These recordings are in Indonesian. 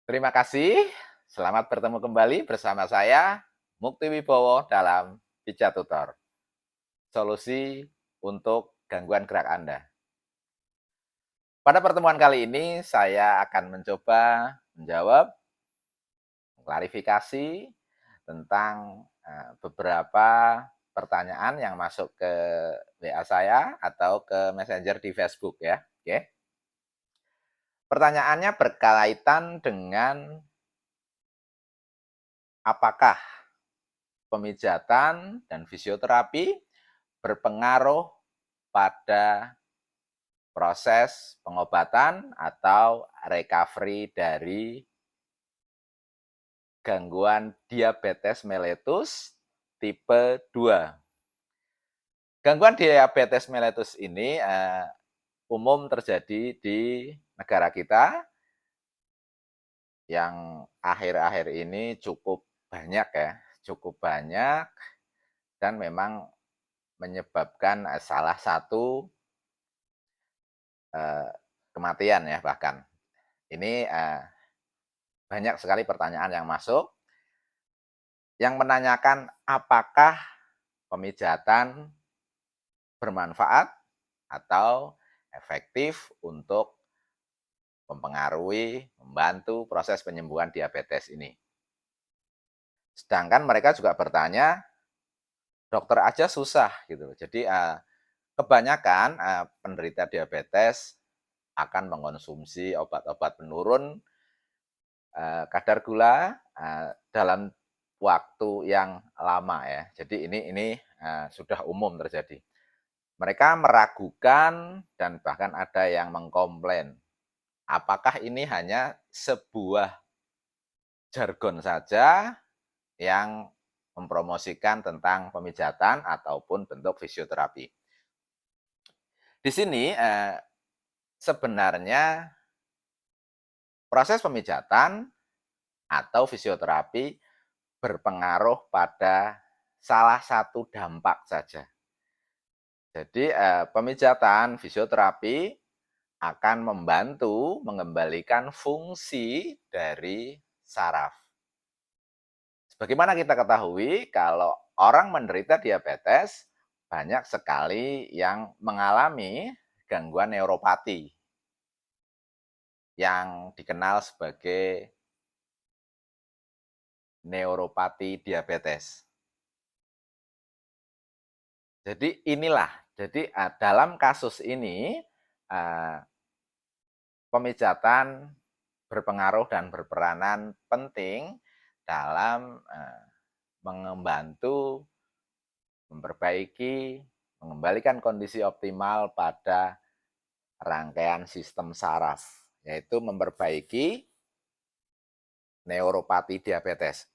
Terima kasih. Selamat bertemu kembali bersama saya, Mukti Wibowo dalam Bija Tutor. Solusi untuk gangguan gerak Anda. Pada pertemuan kali ini, saya akan mencoba menjawab, klarifikasi tentang beberapa pertanyaan yang masuk ke WA saya atau ke Messenger di Facebook ya. Oke. Pertanyaannya berkaitan dengan apakah pemijatan dan fisioterapi berpengaruh pada proses pengobatan atau recovery dari gangguan diabetes mellitus tipe 2. Gangguan diabetes mellitus ini umum terjadi di negara kita yang akhir-akhir ini cukup banyak ya, cukup banyak dan memang menyebabkan salah satu kematian ya bahkan. Ini banyak sekali pertanyaan yang masuk, yang menanyakan apakah pemijatan bermanfaat atau efektif untuk mempengaruhi, membantu proses penyembuhan diabetes ini. Sedangkan mereka juga bertanya, dokter aja susah gitu. Jadi kebanyakan penderita diabetes akan mengkonsumsi obat-obat penurun kadar gula dalam waktu yang lama ya. Jadi ini sudah umum terjadi. Mereka meragukan dan bahkan ada yang mengkomplain, apakah ini hanya sebuah jargon saja yang mempromosikan tentang pemijatan ataupun bentuk fisioterapi. Di sini sebenarnya proses pemijatan atau fisioterapi berpengaruh pada salah satu dampak saja. Jadi pemijatan, fisioterapi akan membantu mengembalikan fungsi dari saraf. Sebagaimana kita ketahui, kalau orang menderita diabetes, banyak sekali yang mengalami gangguan neuropati yang dikenal sebagai neuropati diabetes. Jadi inilah, jadi dalam kasus ini pemijatan berpengaruh dan berperanan penting dalam membantu memperbaiki, mengembalikan kondisi optimal pada rangkaian sistem saraf, yaitu memperbaiki neuropati diabetes.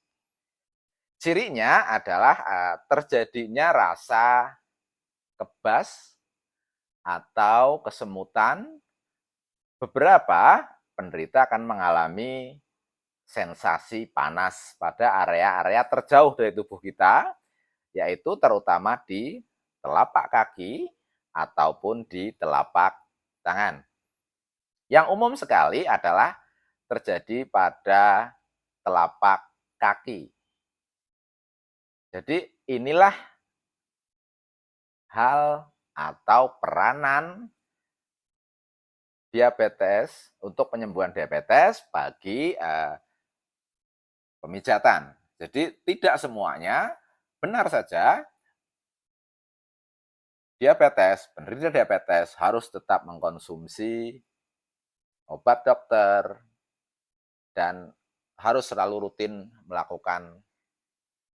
Cirinya adalah terjadinya rasa kebas atau kesemutan. Beberapa penderita akan mengalami sensasi panas pada area-area terjauh dari tubuh kita, yaitu terutama di telapak kaki ataupun di telapak tangan. Yang umum sekali adalah terjadi pada telapak kaki. Jadi inilah hal atau peranan diabetes untuk penyembuhan diabetes bagi pemijatan. Jadi tidak semuanya, benar saja penderita diabetes harus tetap mengkonsumsi obat dokter dan harus selalu rutin melakukan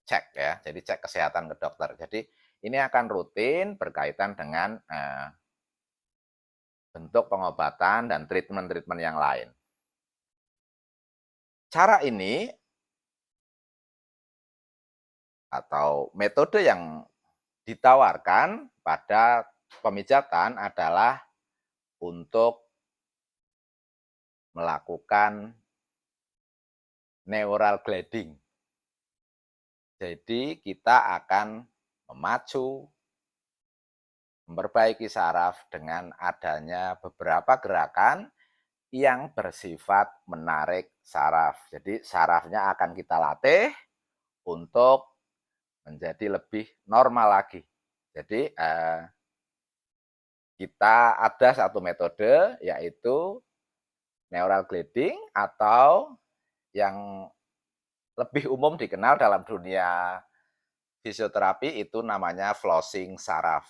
cek ya, jadi cek kesehatan ke dokter. Jadi ini akan rutin berkaitan dengan bentuk pengobatan dan treatment-treatment yang lain. Cara ini atau metode yang ditawarkan pada pemijatan adalah untuk melakukan neural gliding. Jadi kita akan memacu, memperbaiki saraf dengan adanya beberapa gerakan yang bersifat menarik saraf. Jadi sarafnya akan kita latih untuk menjadi lebih normal lagi. Jadi, kita ada satu metode yaitu neural grading atau yang lebih umum dikenal dalam dunia fisioterapi itu namanya flossing saraf.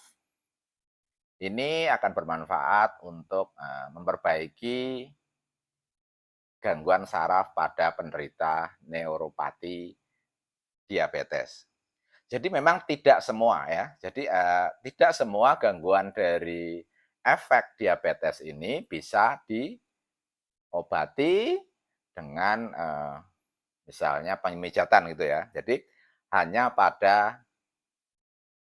Ini akan bermanfaat untuk, memperbaiki gangguan saraf pada penderita neuropati diabetes. Jadi memang tidak semua ya, jadi, tidak semua gangguan dari efek diabetes ini bisa diobati dengan, misalnya pemijatan gitu ya. Jadi hanya pada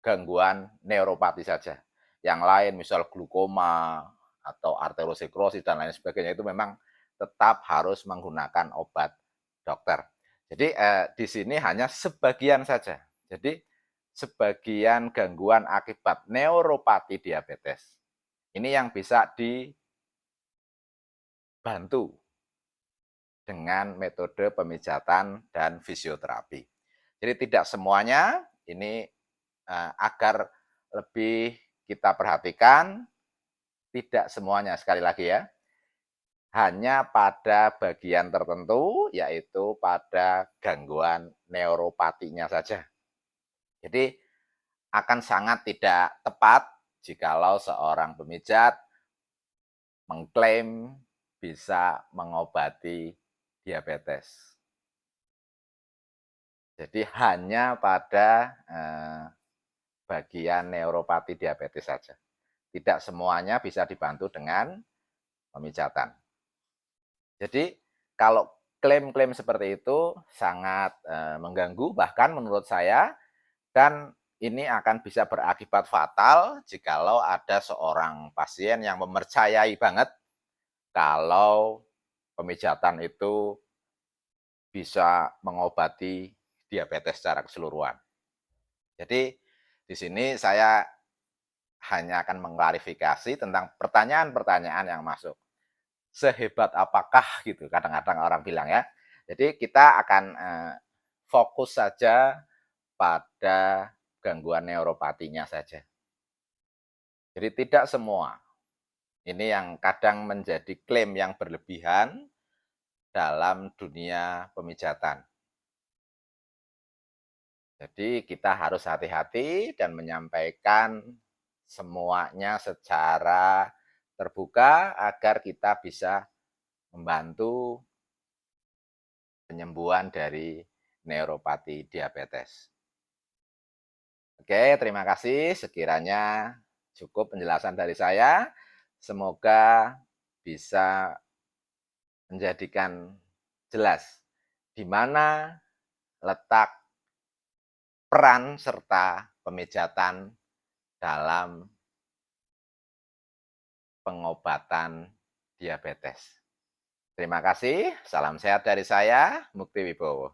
gangguan neuropati saja. Yang lain misal glukoma atau arteriosklerosis dan lain sebagainya itu memang tetap harus menggunakan obat dokter. Jadi, di sini hanya sebagian saja. Jadi, sebagian gangguan akibat neuropati diabetes. Ini yang bisa dibantu dengan metode pemijatan dan fisioterapi. Jadi tidak semuanya ini, agar lebih kita perhatikan, tidak semuanya sekali lagi ya, hanya pada bagian tertentu, yaitu pada gangguan neuropatinya saja. Jadi akan sangat tidak tepat jikalau seorang pemijat mengklaim bisa mengobati diabetes. Jadi hanya pada, bagian neuropati diabetes saja. Tidak semuanya bisa dibantu dengan pemijatan. Jadi kalau klaim-klaim seperti itu sangat, mengganggu bahkan menurut saya dan ini akan bisa berakibat fatal jikalau ada seorang pasien yang mempercayai banget kalau pemijatan itu bisa mengobati diabetes secara keseluruhan. Jadi di sini saya hanya akan mengklarifikasi tentang pertanyaan-pertanyaan yang masuk. Sehebat apakah gitu kadang-kadang orang bilang ya. Jadi kita akan, fokus saja pada gangguan neuropatinya saja. Jadi tidak semua. Ini yang kadang menjadi klaim yang berlebihan dalam dunia pemijatan. Jadi kita harus hati-hati dan menyampaikan semuanya secara terbuka agar kita bisa membantu penyembuhan dari neuropati diabetes. Oke, terima kasih. Sekiranya cukup penjelasan dari saya. Semoga bisa menjadikan jelas di mana letak peran serta pemijatan dalam pengobatan diabetes. Terima kasih. Salam sehat dari saya, Mukti Wibowo.